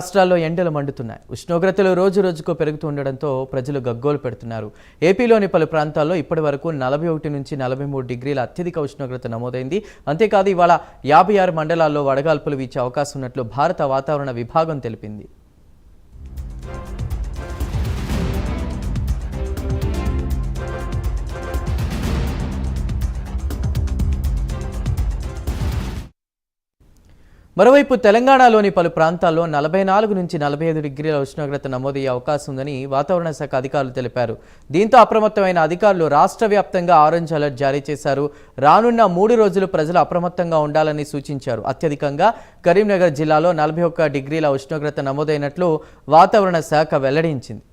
రాష్ట్రాల్లో ఎండలు మండుతున్నాయి. ఉష్ణోగ్రతలు రోజు రోజుకు పెరుగుతుండడంతో ప్రజలు గగ్గోలు పెడుతున్నారు. ఏపీలోని పలు ప్రాంతాల్లో ఇప్పటివరకు 41 నుంచి 43 డిగ్రీల అత్యధిక ఉష్ణోగ్రత నమోదైంది. అంతేకాదు ఇవాళ 56 మండలాల్లో వడగాల్పులు వీచే అవకాశం ఉన్నట్లు భారత వాతావరణ విభాగం తెలిపింది. మరోవైపు తెలంగాణలోని పలు ప్రాంతాల్లో 44 నుంచి 45 డిగ్రీల ఉష్ణోగ్రత నమోదయ్యే అవకాశం ఉందని వాతావరణ శాఖ అధికారులు తెలిపారు. దీంతో అప్రమత్తమైన అధికారులు రాష్ట్ర వ్యాప్తంగా ఆరెంజ్ అలర్ట్ జారీ చేశారు. రానున్న 3 రోజులు ప్రజలు అప్రమత్తంగా ఉండాలని సూచించారు. అత్యధికంగా కరీంనగర్ జిల్లాలో 41 డిగ్రీల ఉష్ణోగ్రత నమోదైనట్లు వాతావరణ శాఖ వెల్లడించింది.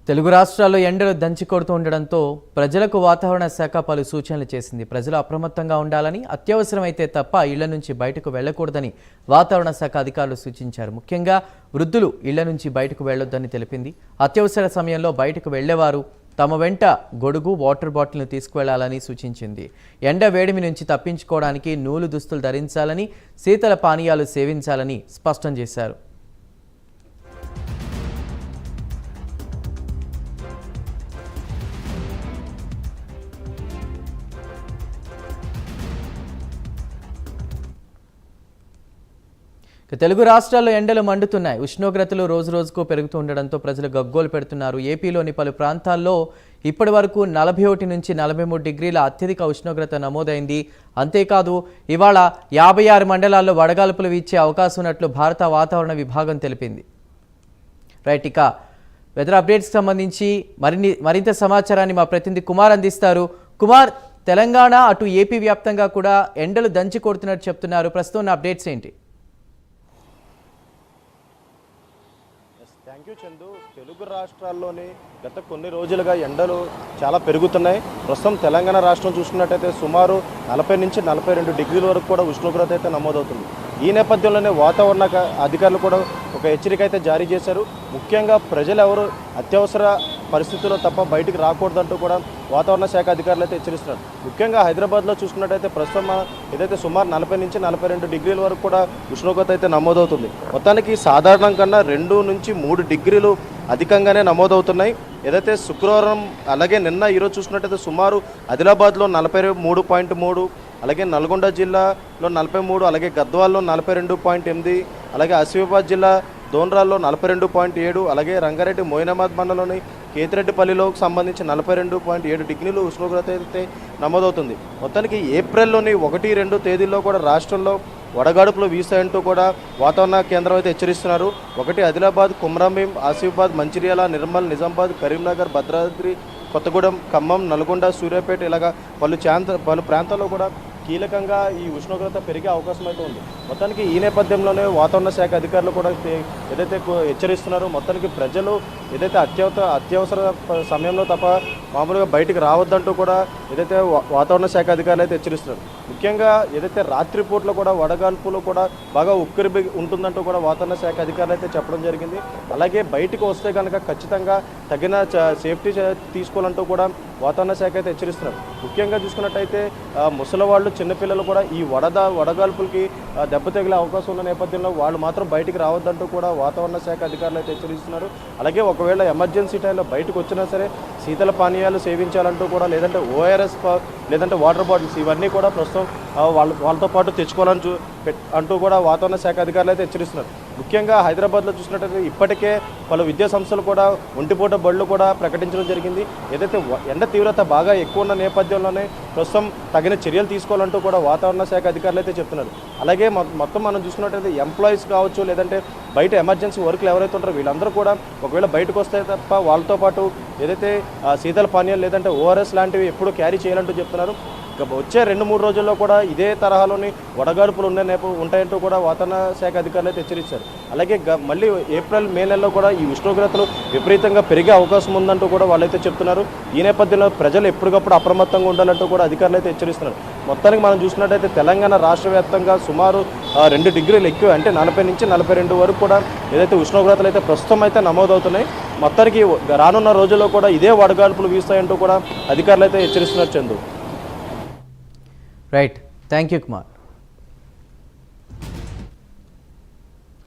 తెలుగు రాష్ట్రాల్లో ఎండలు దంచికొడుతూ ఉండడంతో ప్రజలకు వాతావరణ శాఖ పలు సూచనలు చేసింది. ప్రజలు అప్రమత్తంగా ఉండాలని, అత్యవసరమైతే తప్ప ఇళ్ల నుంచి బయటకు వెళ్లకూడదని వాతావరణ శాఖ అధికారులు సూచించారు. ముఖ్యంగా వృద్ధులు ఇళ్ల నుంచి బయటకు వెళ్లొద్దని తెలిపింది. అత్యవసర సమయంలో బయటకు వెళ్లేవారు తమ వెంట గొడుగు, వాటర్ బాటిల్ను తీసుకువెళ్లాలని సూచించింది. ఎండ వేడిమి నుంచి తప్పించుకోవడానికి నూలు దుస్తులు ధరించాలని, శీతల పానీయాలు సేవించాలని స్పష్టం చేశారు. తెలుగు రాష్ట్రాల్లో ఎండలు మండుతున్నాయి. ఉష్ణోగ్రతలు రోజు రోజుకు పెరుగుతూ ఉండడంతో ప్రజలు గగ్గోలు పెడుతున్నారు. ఏపీలోని పలు ప్రాంతాల్లో ఇప్పటి వరకు 41 నుంచి 43 డిగ్రీల అత్యధిక ఉష్ణోగ్రత నమోదైంది. అంతేకాదు ఇవాళ 56 మండలాల్లో వడగాల్పులు వీచే అవకాశం ఉన్నట్లు భారత వాతావరణ విభాగం తెలిపింది. రైట్, ఇక వెదర్ అప్డేట్స్కి సంబంధించి మరింత సమాచారాన్ని మా ప్రతినిధి కుమార్ అందిస్తారు. కుమార్, తెలంగాణ అటు ఏపీ వ్యాప్తంగా కూడా ఎండలు దంచి కొడుతున్నట్టు చెప్తున్నారు. ప్రస్తుతం ఉన్న అప్డేట్స్ ఏంటి? Thank you Chandu. తెలుగు రాష్ట్రాల్లోని గత కొన్ని రోజులుగా ఎండలు చాలా పెరుగుతున్నాయి. ప్రస్తుతం తెలంగాణ రాష్ట్రం చూసుకున్నట్టయితే సుమారు 40 నుంచి 42 డిగ్రీల వరకు కూడా ఉష్ణోగ్రత అయితే నమోదవుతుంది. ఈ నేపథ్యంలోనే వాతావరణ అధికారులు కూడా ఒక హెచ్చరిక అయితే జారీ చేశారు. ముఖ్యంగా ప్రజలు ఎవరు అత్యవసర పరిస్థితుల్లో తప్ప బయటికి రాకూడదంటూ కూడా వాతావరణ శాఖ అధికారులు అయితే హెచ్చరిస్తున్నారు. ముఖ్యంగా హైదరాబాద్లో చూసుకున్నట్టయితే ప్రస్తుతం ఏదైతే సుమారు 40 నుంచి 42 డిగ్రీల వరకు కూడా ఉష్ణోగ్రత అయితే నమోదవుతుంది. మొత్తానికి సాధారణం కన్నా 2 నుంచి 3 డిగ్రీలు అధికంగానే నమోదవుతున్నాయి. ఏదైతే శుక్రవారం అలాగే నిన్న ఈరోజు చూసుకున్నట్టయితే సుమారు ఆదిలాబాద్లో 43.3, అలాగే నల్గొండ జిల్లాలో 43, అలాగే గద్వాల్లో 42.8, అలాగే ఆసిఫాబాద్ జిల్లా దోన్రాల్లో 42.7, అలాగే రంగారెడ్డి మోయినాబాద్ మండలంలోని కేతిరెడ్డిపల్లిలోకి సంబంధించి 42.7 డిగ్రీలు ఉష్ణోగ్రత అయితే నమోదవుతుంది. మొత్తానికి ఏప్రిల్లోని 1, 2 తేదీల్లో కూడా రాష్ట్రంలో వడగాడుపులు వీస్తాయంటూ కూడా వాతావరణ కేంద్రం అయితే హెచ్చరిస్తున్నారు. 1 ఆదిలాబాద్, కుమ్రంభీం, ఆసిఫాబాద్, మంచిర్యాల, నిర్మల్, నిజామాబాద్, కరీంనగర్, భద్రాద్రి కొత్తగూడెం, ఖమ్మం, నల్గొండ, సూర్యాపేట ఇలాగా పలు ప్రాంతాల్లో కూడా కీలకంగా ఈ ఉష్ణోగ్రత పెరిగే అవకాశం అయితే ఉంది. మొత్తానికి ఈ నేపథ్యంలోనే వాతావరణ శాఖ అధికారులు కూడా ఏదైతే హెచ్చరిస్తున్నారో మొత్తానికి ప్రజలు ఏదైతే అత్యవసర సమయంలో తప్ప మామూలుగా బయటికి రావద్దంటూ కూడా ఏదైతే వాతావరణ శాఖ అధికారులు అయితే హెచ్చరిస్తున్నారు. ముఖ్యంగా ఏదైతే రాత్రిపూట్లో కూడా వడగాల్పులు కూడా బాగా ఉక్కిరి ఉంటుందంటూ కూడా వాతావరణ శాఖ అధికారులు అయితే చెప్పడం జరిగింది. అలాగే బయటకు వస్తే కనుక ఖచ్చితంగా తగిన సేఫ్టీ తీసుకోవాలంటూ కూడా వాతావరణ శాఖ అయితే హెచ్చరిస్తున్నారు. ముఖ్యంగా చూసుకున్నట్టయితే ముసలివాళ్ళు, చిన్నపిల్లలు కూడా ఈ వడగాల్పులకి దెబ్బ తగిలే అవకాశం ఉన్న నేపథ్యంలో వాళ్ళు మాత్రం బయటికి రావద్దంటూ కూడా వాతావరణ శాఖ అధికారులు అయితే హెచ్చరిస్తున్నారు. అలాగే ఒకవేళ ఎమర్జెన్సీ టైంలో బయటకు వచ్చినా సరే శీతల పానీయాలు సేవించాలంటూ కూడా, లేదంటే ఓఆర్ఎస్ లేదంటే వాటర్ బాటిల్స్ ఇవన్నీ కూడా ప్రస్తుతం వాళ్ళతో పాటు తెచ్చుకోవాలని అంటూ కూడా వాతావరణ శాఖ అధికారులు అయితే హెచ్చరిస్తున్నారు. ముఖ్యంగా హైదరాబాద్లో చూసినట్టయితే ఇప్పటికే పలు విద్యా సంస్థలు కూడా ఒంటిపూట బడులు కూడా ప్రకటించడం జరిగింది. ఏదైతే ఎండ తీవ్రత బాగా ఎక్కువ ఉన్న నేపథ్యంలోనే ప్రస్తుతం తగిన చర్యలు తీసుకోవాలంటూ కూడా వాతావరణ శాఖ అధికారులు అయితే చెప్తున్నారు. అలాగే మొత్తం మనం చూసుకున్నట్టయితే ఎంప్లాయీస్ కావచ్చు, లేదంటే బయట ఎమర్జెన్సీ వర్క్లు ఎవరైతే ఉంటారో వీళ్ళందరూ కూడా ఒకవేళ బయటకు వస్తే తప్ప వాళ్ళతో పాటు ఏదైతే శీతల పానీయాలు లేదంటే ఓఆర్ఎస్ లాంటివి ఎప్పుడూ క్యారీ చేయాలంటూ చెప్తున్నారు. వచ్చే 2-3 రోజుల్లో కూడా ఇదే తరహాలోని వడగాడుపులు ఉంటాయంటూ కూడా వాతావరణ శాఖ అధికారులు అయితే హెచ్చరించారు. అలాగే మళ్ళీ ఏప్రిల్ మే నెలలో కూడా ఈ ఉష్ణోగ్రతలు విపరీతంగా పెరిగే అవకాశం ఉందంటూ కూడా వాళ్ళైతే చెప్తున్నారు. ఈ నేపథ్యంలో ప్రజలు ఎప్పటికప్పుడు అప్రమత్తంగా ఉండాలంటూ కూడా అధికారులు అయితే హెచ్చరిస్తున్నారు. మొత్తానికి మనం చూసినట్టయితే తెలంగాణ రాష్ట్ర వ్యాప్తంగా సుమారు 2 డిగ్రీలు ఎక్కువ, అంటే 40 నుంచి 42 వరకు కూడా ఏదైతే ఉష్ణోగ్రతలు అయితే ప్రస్తుతం అయితే నమోదవుతున్నాయి. మొత్తానికి రానున్న రోజుల్లో కూడా ఇదే వడగాడుపులు వీస్తాయంటూ కూడా అధికారులు అయితే హెచ్చరిస్తున్నారు. Chandu. Right, thank you Kumar.